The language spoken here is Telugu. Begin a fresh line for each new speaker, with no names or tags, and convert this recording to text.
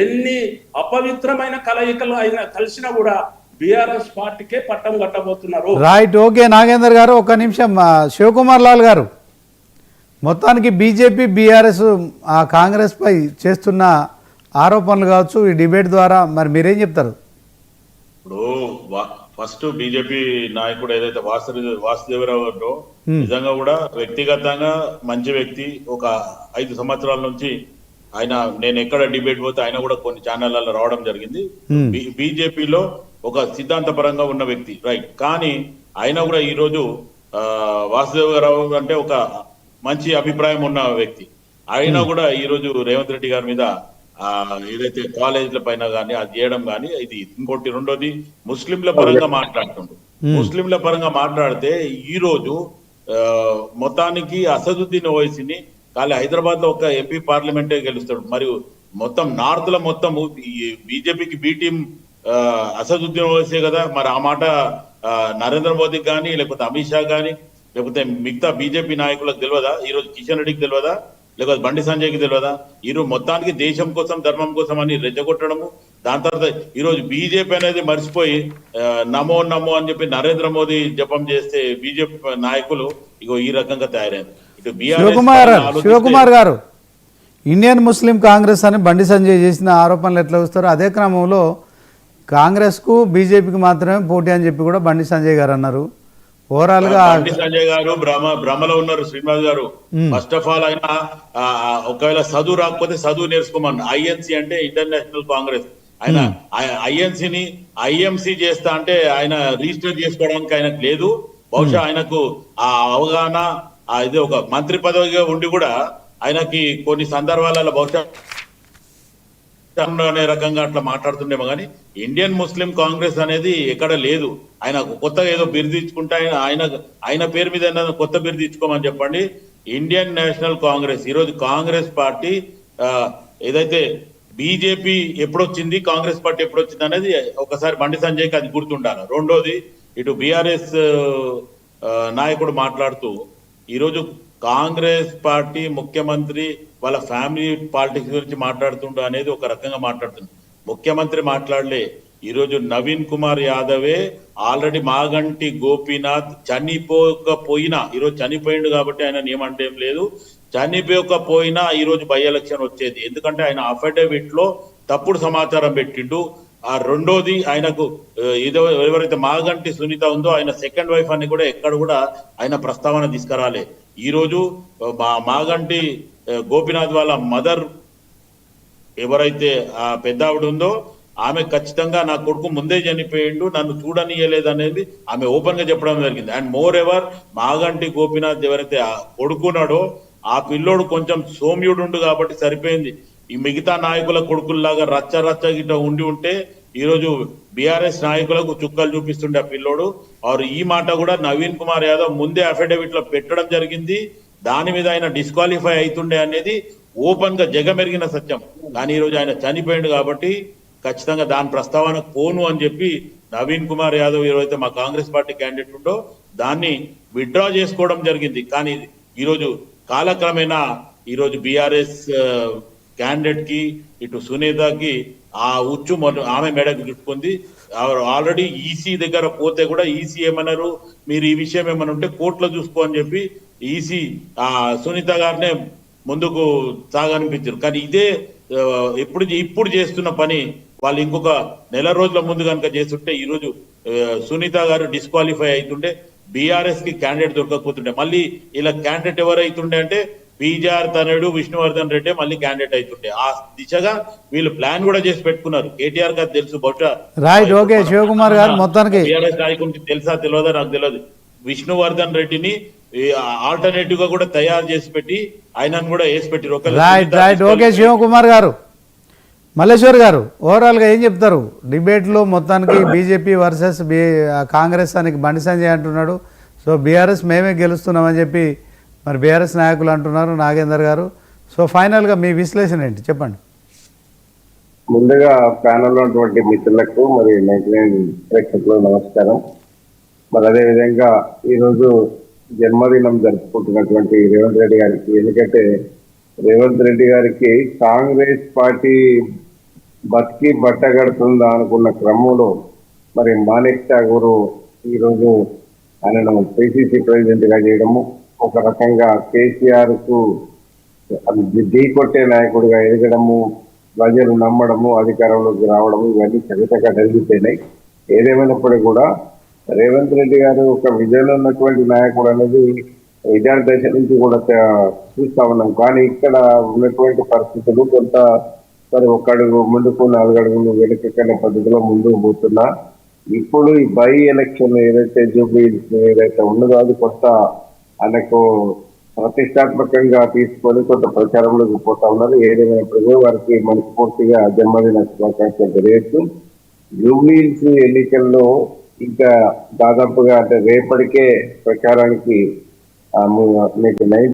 ఎన్ని అపవిత్రమైన కలయికలు అయినా కలిసినా కూడా బీఆర్ఎస్ పార్టీకే పట్టం కట్టబోతున్నారు.
రైట్, ఓకే నాగేందర్ గారు ఒక్క నిమిషం. శివకుమార్ లాల్ గారు, మొత్తానికి బీజేపీ బీఆర్ఎస్ కాంగ్రెస్ పై చేస్తున్న ఆరోపణలు కావచ్చు ఈ డిబేట్ ద్వారా మరి మీరేం చెప్తారు?
ఇప్పుడు ఫస్ట్ బీజేపీ నాయకుడు ఏదైతే వాసుదేవరావు నిజంగా కూడా వ్యక్తిగతంగా మంచి వ్యక్తి. ఒక 5 సంవత్సరాల నుంచి ఆయన, నేను ఎక్కడ డిబేట్ పోతే ఆయన కూడా కొన్ని ఛానళ్లలో రావడం జరిగింది. బీజేపీలో ఒక సిద్ధాంతపరంగా ఉన్న వ్యక్తి, రైట్. కానీ ఆయన కూడా ఈ రోజు వాసుదేవరావు అంటే ఒక మంచి అభిప్రాయం ఉన్న వ్యక్తి. ఆయన కూడా ఈ రోజు రేవంత్ రెడ్డి గారి మీద ఏదైతే కాలేజీల పైన కానీ అది చేయడం కానీ, ఇది ఇంకోటి. రెండోది ముస్లింల పరంగా మాట్లాడుతుండ్రు. ముస్లింల పరంగా మాట్లాడితే ఈ రోజు మొత్తానికి అసదుద్దీన్ ఓవైసీని ఖాళీ హైదరాబాద్ లో ఒక ఎంపీ పార్లమెంటే గెలుస్తాడు. మరియు మొత్తం నార్త్ లో మొత్తం బీజేపీకి బి టీం అసదుద్దీన్ ఓవైసీ కదా. మరి ఆ మాట నరేంద్ర మోదీకి కానీ, లేకపోతే అమిత్ షా కానీ, లేకపోతే మిగతా బీజేపీ నాయకులకు తెలియదా? ఈరోజు కిషన్ రెడ్డికి తెలియదా? లేకపోతే బండి సంజయ్కి తెలియదా? ఈరోజు మొత్తానికి దేశం కోసం, ధర్మం కోసం అని రెచ్చగొట్టడము. దాని తర్వాత ఈరోజు బీజేపీ అనేది మర్చిపోయి నమో నమో అని చెప్పి నరేంద్ర మోదీ జపం చేస్తే బీజేపీ నాయకులు ఇగో ఈ రకంగా తయారైంది. ఇటు
శివకుమార్ గారు, ఇండియన్ ముస్లిం కాంగ్రెస్ అని బండి సంజయ్ చేసిన ఆరోపణలు ఎట్లా వస్తారో అదే క్రమంలో కాంగ్రెస్కు బీజేపీకి మాత్రమే పోటీ అని చెప్పి కూడా బండి సంజయ్ గారు అన్నారు. ఓవరాల్ గా
బండి సంజయ్ గారు భ్రమలో ఉన్నారు. శ్రీనివాస్ గారు, ఫస్ట్ ఆఫ్ ఆల్ ఆయన ఒకవేళ చదువు రాకపోతే చదువు నేర్చుకోమని. ఐఎన్సీ అంటే ఇంటర్నేషనల్ కాంగ్రెస్, ఆయన ఐఎన్సీని ఐఎంసీ చేస్తా అంటే ఆయన రిజిస్టర్ చేసుకోవడానికి ఆయనకు లేదు. బహుశా ఆయనకు ఆ అవగాహన, ఇది ఒక మంత్రి పదవిగా ఉండి కూడా ఆయనకి కొన్ని సందర్భాలలో బహుశా అనే రకంగా అట్లా మాట్లాడుతుండేమో. కానీ ఇండియన్ ముస్లిం కాంగ్రెస్ అనేది ఎక్కడ లేదు. ఆయన కొత్తగా ఏదో బిరుదు ఇచ్చుకుంటే ఆయన పేరు మీద కొత్త బిరుదు ఇచ్చుకోమని చెప్పండి. Indian national Congress. ఈరోజు కాంగ్రెస్ పార్టీ ఏదైతే బీజేపీ ఎప్పుడొచ్చింది, కాంగ్రెస్ పార్టీ ఎప్పుడొచ్చింది అనేది ఒకసారి బండి సంజయ్కి అది గుర్తుండాలి. రెండోది, ఇటు బీఆర్ఎస్ నాయకుడు మాట్లాడుతూ ఈరోజు కాంగ్రెస్ పార్టీ ముఖ్యమంత్రి వాళ్ళ ఫ్యామిలీ పాలిటిక్స్ గురించి మాట్లాడుతుండ అనేది ఒక రకంగా మాట్లాడుతుంది. ముఖ్యమంత్రి మాట్లాడలే. ఈరోజు నవీన్ కుమార్ యాదవే ఆల్రెడీ మాగంటి గోపీనాథ్ చనిపోకపోయినా, ఈరోజు చనిపోయిండు కాబట్టి ఆయన ఏమంటే ఏం లేదు, చనిపోకపోయినా ఈరోజు బై ఎలక్షన్ వచ్చేది. ఎందుకంటే ఆయన అఫిడవిట్ లో తప్పుడు సమాచారం పెట్టిండు. రెండోది, ఆయనకు ఎవరైతే మాగంటి సునీత ఉందో ఆయన సెకండ్ వైఫ్ అని కూడా ఎక్కడ కూడా ఆయన ప్రస్తావన తీసుకురాలే. ఈ రోజు మాగంటి గోపీనాథ్ వాళ్ళ మదర్ ఎవరైతే ఆ పెద్ద ఆవిడ ఉందో ఆమె ఖచ్చితంగా నా కొడుకు ముందే చనిపోయిండు, నన్ను చూడనీయలేదు అనేది ఆమె ఓపెన్ గా చెప్పడం జరిగింది. And more ever Maganti Gopinath ఎవరైతే కొడుకున్నాడో ఆ పిల్లోడు కొంచెం సోమ్యుడు కాబట్టి సరిపోయింది. ఈ మిగతా నాయకుల కొడుకుల్లాగా రచ్చ రచ్చ గిట్ట ఉండి ఉంటే ఈరోజు బీఆర్ఎస్ నాయకులకు చుక్కలు చూపిస్తుండే ఆ పిల్లోడు. ఈ మాట కూడా నవీన్ కుమార్ యాదవ్ ముందే అఫిడవిట్ లో పెట్టడం జరిగింది. దాని మీద ఆయన డిస్క్వాలిఫై అవుతుండే అనేది ఓపెన్ గా జగమెరిగిన సత్యం. కానీ ఈరోజు ఆయన చనిపోయిండు కాబట్టి ఖచ్చితంగా దాని ప్రస్తావన పోను అని చెప్పి నవీన్ కుమార్ యాదవ్ ఏవైతే మా కాంగ్రెస్ పార్టీ క్యాండిడేట్ ఉండో దాన్ని విత్డ్రా చేసుకోవడం జరిగింది. కానీ ఈరోజు కాలక్రమేణా ఈరోజు బీఆర్ఎస్ క్యాండిడేట్ కి, ఇటు సునీతకి ఆ ఉచ్చు ఆమె మెడకు చుట్టుకుంది. ఆల్రెడీ ఈసీ దగ్గర పోతే కూడా ఈసీ ఏమన్నారు, మీరు ఈ విషయం ఏమైనా ఉంటే కోర్టులో చూసుకో అని చెప్పి ఈసీ సునీత గారినే ముందుకు సాగనిపించారు. కానీ ఇదే ఇప్పుడు చేస్తున్న పని వాళ్ళు ఇంకొక నెల రోజుల ముందు కనుక చేస్తుంటే ఈరోజు సునీత గారు డిస్క్వాలిఫై అవుతుండే, బీఆర్ఎస్ కి క్యాండిడేట్ దొరకకపోతుండే. మళ్ళీ ఇలా క్యాండిడేట్ ఎవరైతుండే అంటే పీజీఆర్ తనయుడు విష్ణువర్ధన్ రెడ్డి మళ్ళీ క్యాండిడేట్ అవుతుండే. ఆ దిశగా వీళ్ళు ప్లాన్ కూడా చేసి పెట్టుకున్నారు. కేటీఆర్ గారు తెలుసు బహుశా.
రైట్, ఓకే శివకుమార్ గారు, మొత్తానికి
బీఆర్ఎస్ నాయకుడికి తెలుసా తెలియదా నాకు తెలియదు. విష్ణువర్ధన్ రెడ్డిని ఆల్టర్నేటివ్ గా కూడా తయారు చేసి పెట్టి ఆయనను కూడా వేసి పెట్టారు.
రైట్, ఓకే శివకుమార్ గారు. మల్లేశ్వర్ గారు, ఓవరాల్ గా ఏం చెప్తారు డిబేట్ లో? మొత్తానికి బీజేపీ వర్సెస్ కాంగ్రెస్ అని బండి సంజయ్ అంటున్నాడు. సో బీఆర్ఎస్ మేమే గెలుస్తున్నామని చెప్పి మరి బీఆర్ఎస్ నాయకులు అంటున్నారు, నాగేందర్ గారు. సో ఫైనల్ గా మీ విశ్లేషణ ఏంటి చెప్పండి.
ముందుగా ప్యానల్ ఉన్నటువంటి మిత్రులకు మరి 99 ప్రేక్షకులకు నమస్కారం. మరి అదేవిధంగా ఈరోజు జన్మదినం జరుపుకుంటున్నటువంటి రేవంత్ రెడ్డి గారికి, ఎందుకంటే రేవంత్ రెడ్డి గారికి కాంగ్రెస్ పార్టీ బతికి బట్టగడుతుందా అనుకున్న క్రమంలో మరి మాణిక్ ఠాగూర్ ఈరోజు ఆయనను పిసిసి ప్రెసిడెంట్ గా చేయడము, ఒక రకంగా కేసీఆర్ కు ఢీ కొట్టే నాయకుడిగా ఎదగడము, ప్రజలు నమ్మడము, అధికారంలోకి రావడము, ఇవన్నీ చక్కగా జరిగిపోయినాయి. ఏదేమైనప్పటికీ కూడా రేవంత్ రెడ్డి గారు ఒక విజయంలో ఉన్నటువంటి నాయకుడు అనేది విద్యార్థి దశ నుంచి కూడా చూస్తా ఉన్నాం. కానీ ఇక్కడ ఉన్నటువంటి పరిస్థితులు కొంత మరి ఒక అడుగు ముందుకు 4 అడుగులు వెనుకనే పద్ధతిలో ముందుకు పోతున్నా. ఇప్పుడు ఈ బై ఎలక్షన్ ఏదైతే జూబ్లీహిల్స్ ఏదైతే ఉన్నదో అది కొత్త ఆయనకు ప్రతిష్టాత్మకంగా తీసుకొని కొంత ప్రచారంలోకి పోతా ఉన్నారు. ఏదైనప్పటికీ వారికి మనస్ఫూర్తిగా జన్మదిన శుభాకాంక్షలు తెలియజేస్తూ, జూబ్లీహిల్స్ ఎన్నికల్లో ఇంకా దాదాపుగా అంటే రేపటికే ప్రచారానికి మీకు